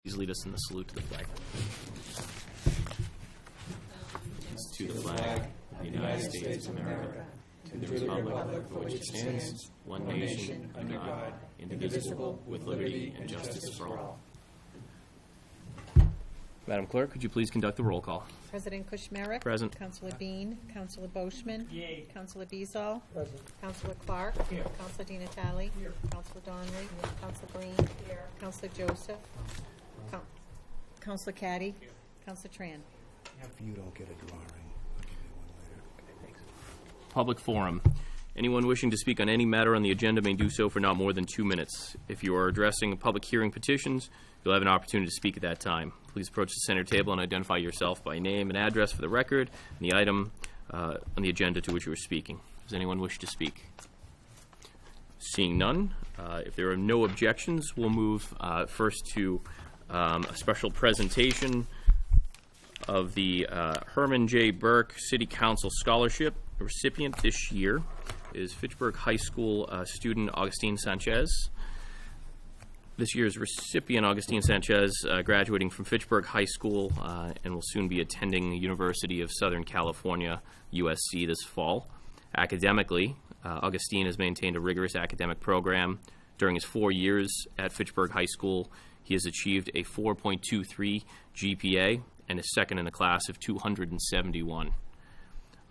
Please lead us in the salute to the flag. To the flag of the United States of America, to the republic for which it stands, one nation, under God, indivisible, with liberty and justice for all. Madam Clerk, could you please conduct the roll call? President Kushmerek. Present. Councilor Bean. Councilor Boishman. Yay. Councilor Beazall. Present. Councilor Clark. Here. Councilor Di Natale. Here. Councilor Donnelly. Councilor Green. Here. Councilor Joseph. Councilor Caddy. Here. Councilor Tran. If you don't get a drawing, I'll give you one later. Public forum. Anyone wishing to speak on any matter on the agenda may do so for not more than 2 minutes. If you are addressing public hearing petitions, you'll have an opportunity to speak at that time. Please approach the center table and identify yourself by name and address for the record and the item on the agenda to which you are speaking. Does anyone wish to speak? Seeing none, if there are no objections, we'll move first to a special presentation of the Herman J. Burke City Council Scholarship. The recipient this year is Fitchburg High School student Augustine Sanchez. This year's recipient, Augustine Sanchez, graduating from Fitchburg High School and will soon be attending the University of Southern California, USC, this fall. Academically, Augustine has maintained a rigorous academic program. During his 4 years at Fitchburg High School, he has achieved a 4.23 GPA and is second in the class of 271.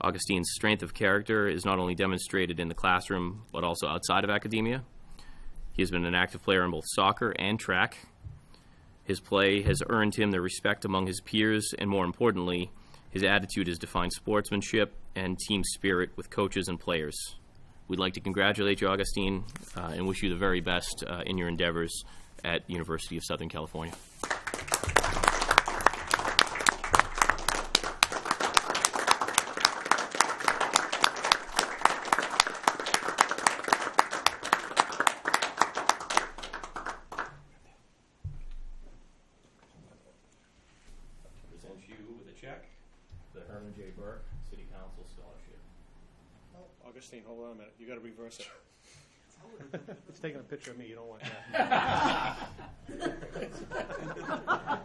Augustine's strength of character is not only demonstrated in the classroom, but also outside of academia. He has been an active player in both soccer and track. His play has earned him the respect among his peers, and more importantly, his attitude has defined sportsmanship and team spirit with coaches and players. We'd like to congratulate you, Augustine, and wish you the very best in your endeavors at the University of Southern California. Present you with a check, the Herman J. Burke City Council Scholarship. Augustine, hold on a minute. You got to reverse it. It's taking a picture of me. You don't want that.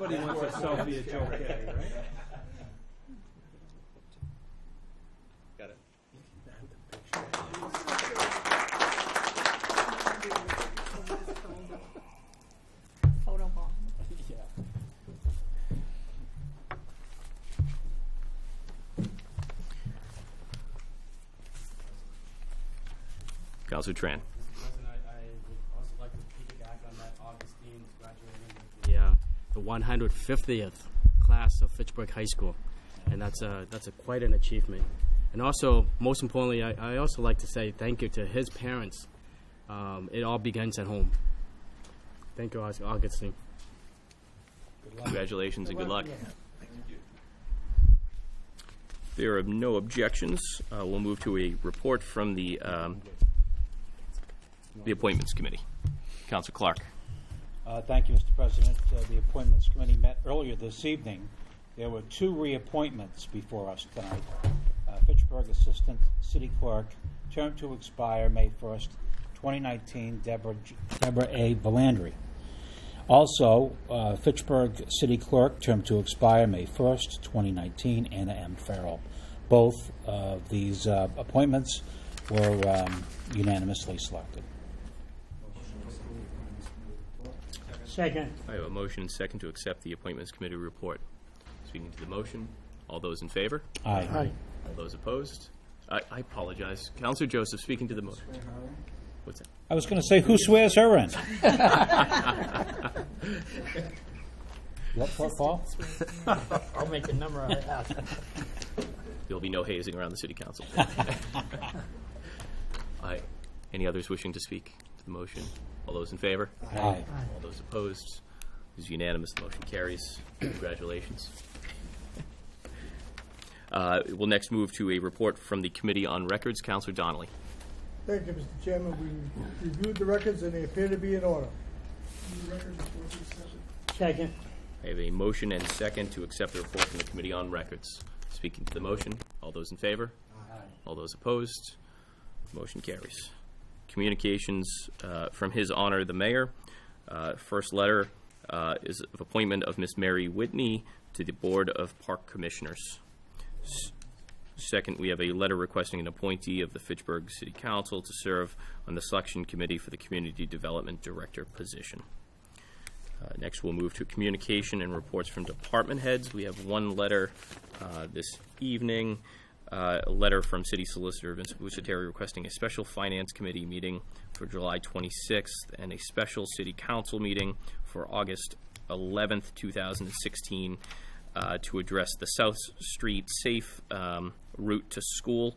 Everybody wants a selfie at Joe Caddy, right? Got it. Photo bomb. Councilor Tran. President, I would also like to piggyback on that. Augustine's graduating with the 150th class of Fitchburg High School, and that's quite an achievement. And also, most importantly, I also like to say thank you to his parents. It all begins at home. Thank you, Augustine. Congratulations and good luck. There are no objections. We'll move to a report from the Appointments Committee. Councilor Clark. Thank you, Mr. President. The Appointments Committee met earlier this evening. There were 2 reappointments before us tonight. Fitchburg Assistant City Clerk, term to expire May 1st, 2019, Deborah A. Valandry. Also, Fitchburg City Clerk, term to expire May 1st, 2019, Anna M. Farrell. Both of these appointments were unanimously selected. Second. I have a motion and second to accept the Appointments Committee report. Speaking to the motion, all those in favor? Aye. All those opposed? I apologize. Councilor Joseph, speaking to the motion. What's that? I was going to say, who swears her in? What for, Paul? I'll make a number out of that. There'll be no hazing around the City Council. Any others wishing to speak to the motion? All those in favor? Aye. All those opposed? It is unanimous. The motion carries. Congratulations. We'll next move to a report from the Committee on Records. Councilor Donnelly. Thank you, Mr. Chairman. We reviewed the records and they appear to be in order. Second. I have a motion and second to accept the report from the Committee on Records. Speaking to the motion, all those in favor? Aye. All those opposed? Motion carries. Communications from His Honor the Mayor. First letter is of appointment of Ms. Mary Whitney to the Board of Park Commissioners. Second, we have a letter requesting an appointee of the Fitchburg City Council to serve on the selection committee for the Community Development Director position. Next, we'll move to communication and reports from department heads. We have one letter this evening, a letter from City Solicitor Vincent Busateri requesting a special Finance Committee meeting for July 26th and a special City Council meeting for August 11th, 2016 to address the South Street safe route to school.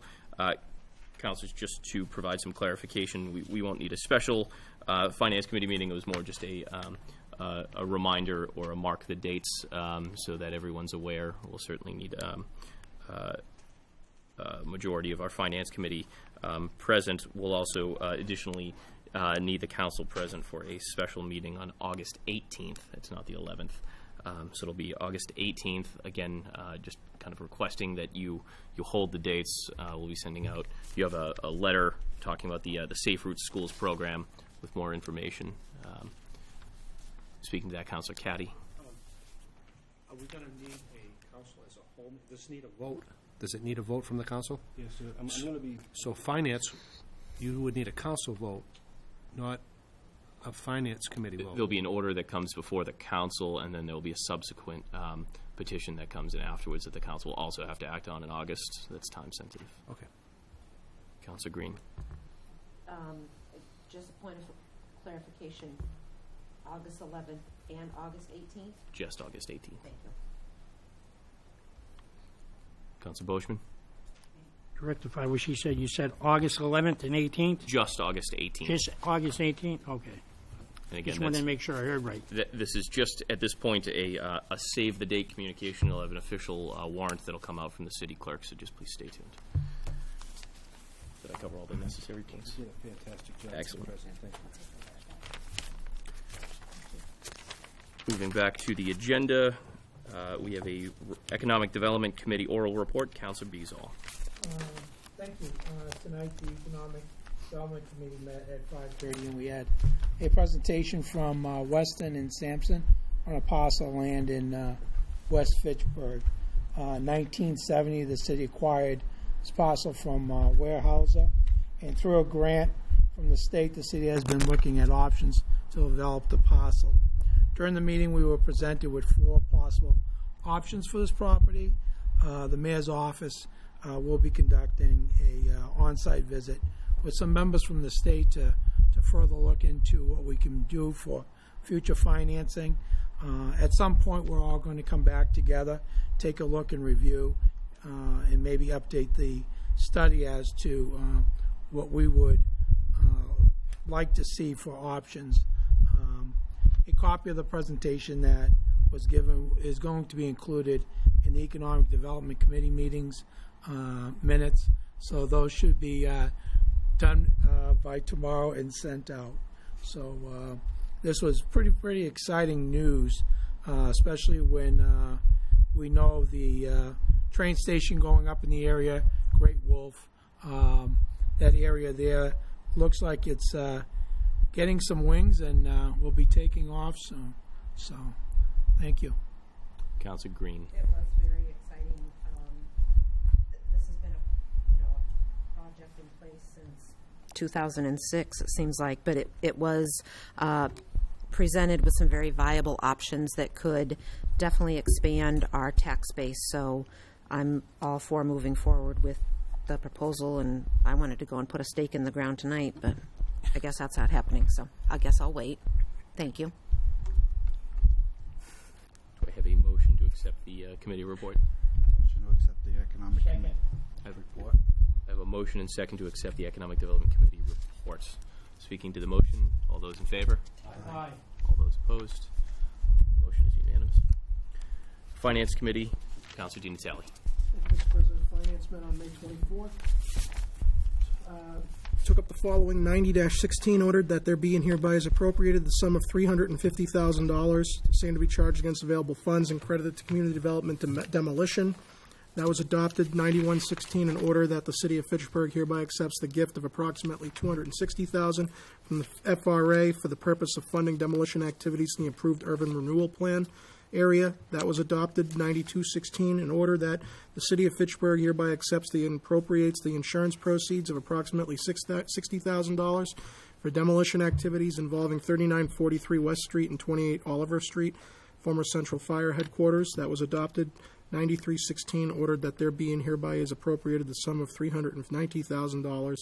Councilors, just to provide some clarification, we won't need a special Finance Committee meeting. It was more just a reminder or a mark the dates so that everyone's aware. We'll certainly need majority of our Finance Committee present. We'll also additionally need the council present for a special meeting on August 18th. It's not the 11th. So it'll be August 18th. Again, just kind of requesting that you hold the dates. We'll be sending out, you have a letter talking about the Safe Routes Schools program with more information. Speaking to that, Councilor Caddy. Are we going to need a council as a whole? Does this need a vote? Does it need a vote from the council? Yes, I'm going to be. So finance, you would need a council vote, not a finance committee vote. There'll be an order that comes before the council, and then there'll be a subsequent petition that comes in afterwards that the council will also have to act on in August. That's time sensitive. Okay. Councilor Green. Just a point of clarification, August 11th and August 18th? Just August 18th. Thank you. Councilor Boishman. To rectify what she said, you said August 11th and 18th? Just August 18th. Just August 18th? Okay. And again, Just wanted to make sure I heard right. This is just, at this point, a save-the-date communication. It'll have an official warrant that'll come out from the city clerk, so just please stay tuned. Did I cover all the necessary points? You did a fantastic job, Excellent. Mr. President. Thank you. Moving back to the agenda, we have a Economic Development Committee oral report. Councilor Beazall. Thank you. Tonight, the Economic Development Committee met at 5:30, and we had a presentation from Weston and Sampson on a parcel of land in West Fitchburg. 1970, the city acquired this parcel from Weyerhaeuser, and through a grant from the state, the city has been looking at options to develop the parcel. During the meeting, we were presented with 4 possible options for this property. The mayor's office will be conducting a on-site visit with some members from the state to further look into what we can do for future financing. At some point, we're all going to come back together, take a look and review, and maybe update the study as to what we would like to see for options. A copy of the presentation that was given is going to be included in the Economic Development Committee meetings minutes, so those should be done by tomorrow and sent out. So this was pretty exciting news, especially when we know the train station going up in the area, Great Wolf, that area there looks like it's getting some wings and will be taking off soon. So thank you. Councilor Green. It was very exciting. This has been a project in place since 2006, it seems like, but it was presented with some very viable options that could definitely expand our tax base. So I'm all for moving forward with the proposal, and I wanted to go and put a stake in the ground tonight, but I guess that's not happening, so I guess I'll wait. Thank you. Do I have a motion to accept the committee report? Motion to accept the Economic Committee report. I have a motion and second to accept the Economic Development Committee reports. Speaking to the motion, all those in favor? Aye. All those opposed? Motion is unanimous. Finance Committee, Councilor Di Natale. Mr. President, Finance met on May 24th. Took up the following 90-16, ordered that there be and hereby is appropriated the sum of $350,000, same to be charged against available funds and credited to community development demolition. That was adopted. 9116, in order that the City of Fitchburg hereby accepts the gift of approximately $260,000 from the FRA for the purpose of funding demolition activities in the approved urban renewal plan area. That was adopted. 9216, in order that the City of Fitchburg hereby accepts and appropriates the insurance proceeds of approximately $60,000 for demolition activities involving 3943 West Street and 28 Oliver Street, former Central Fire Headquarters. That was adopted. 9316, ordered that there be and hereby is appropriated the sum of $390,000,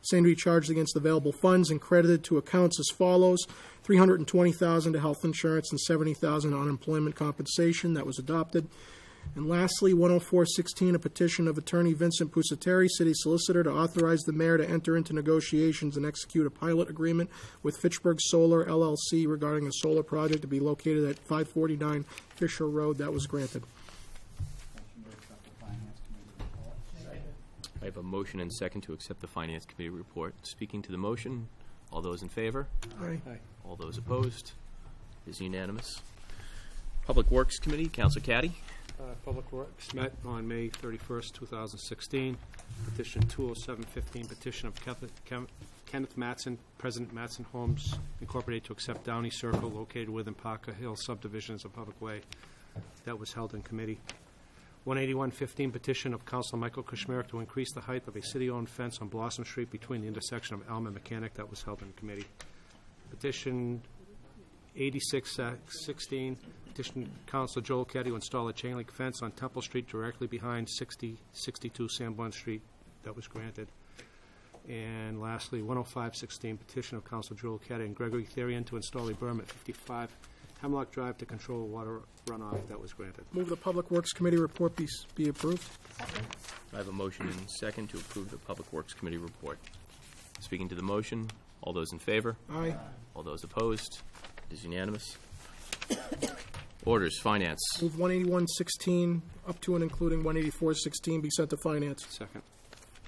same to be charged against available funds and credited to accounts as follows: $320,000 to health insurance and $70,000 unemployment compensation. That was adopted. And lastly, 10416, a petition of Attorney Vincent Pusateri, City Solicitor, to authorize the mayor to enter into negotiations and execute a pilot agreement with Fitchburg Solar LLC regarding a solar project to be located at 549 Fisher Road. That was granted. I have a motion and second to accept the Finance Committee report. Speaking to the motion, all those in favor? Aye. All those opposed? It is unanimous. Public Works Committee, Councilor Caddy. Public Works met on May 31st, 2016. Petition 20715, petition of Kenneth Matson, President Matson Homes Incorporated, to accept Downey Circle located within Parker Hill subdivision as a public way. That was held in committee. 18115, petition of Councilor Michael Kushmerek to increase the height of a city-owned fence on Blossom Street between the intersection of Elm and Mechanic. That was held in committee. Petition 8616, petition Councilor Joel Keddy to install a chain link fence on Temple Street directly behind 6062 Sanborn Street. That was granted. And lastly, 10516, petition of Councilor Joel Keddy and Gregory Therian to install a berm at 55 Hemlock Drive to control water runoff. That was granted. Move the Public Works Committee report be approved. I have a motion and second to approve the Public Works Committee report. Speaking to the motion, all those in favor? Aye. All those opposed? It is unanimous. Orders, Finance. Move 18116 up to and including 18416 be sent to Finance. Second.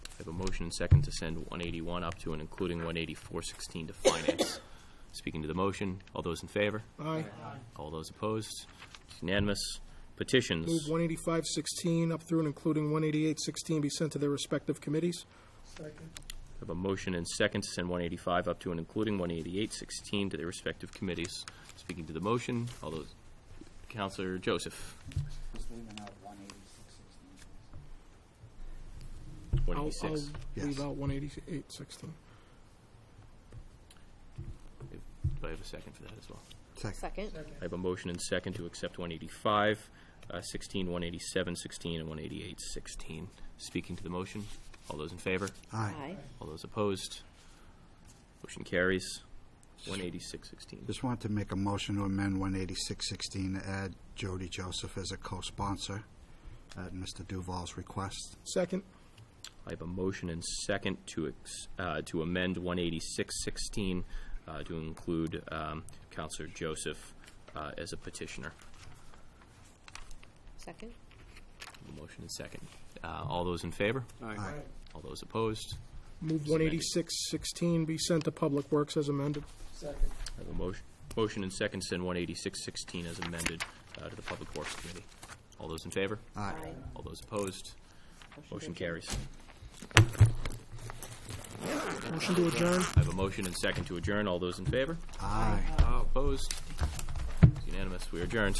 I have a motion and second to send 181 up to and including 18416 to Finance. Speaking to the motion, all those in favor? Aye. All those opposed? It's unanimous. Petitions. Move 18516 up through and including 18816 be sent to their respective committees. Second. I have a motion and second to send 185 up to and including 18816 to their respective committees. Speaking to the motion, all those. Councilor Joseph. Just leaving out 186. 186. I'll leave out 18816. Do I have a second for that as well? Second. I have a motion and second to accept 185, 16, 187, 16, and 188, 16. Speaking to the motion, all those in favor? Aye. All those opposed? Motion carries. 186, 16. Just wanted to make a motion to amend 186-16 to add Jody Joseph as a co-sponsor at Mr. Duval's request. Second. I have a motion and second to amend 186-16 to include Councilor Joseph as a petitioner. Second. A motion and second. All those in favor? Aye. All those opposed? Move 18616 be sent to Public Works as amended. Second. I have a motion and second to send 186-16 as amended to the Public Works Committee. All those in favor? Aye. All those opposed? Motion carries. Motion to adjourn. I have a motion and second to adjourn. All those in favor? Aye. Opposed? It's unanimous. We are adjourned.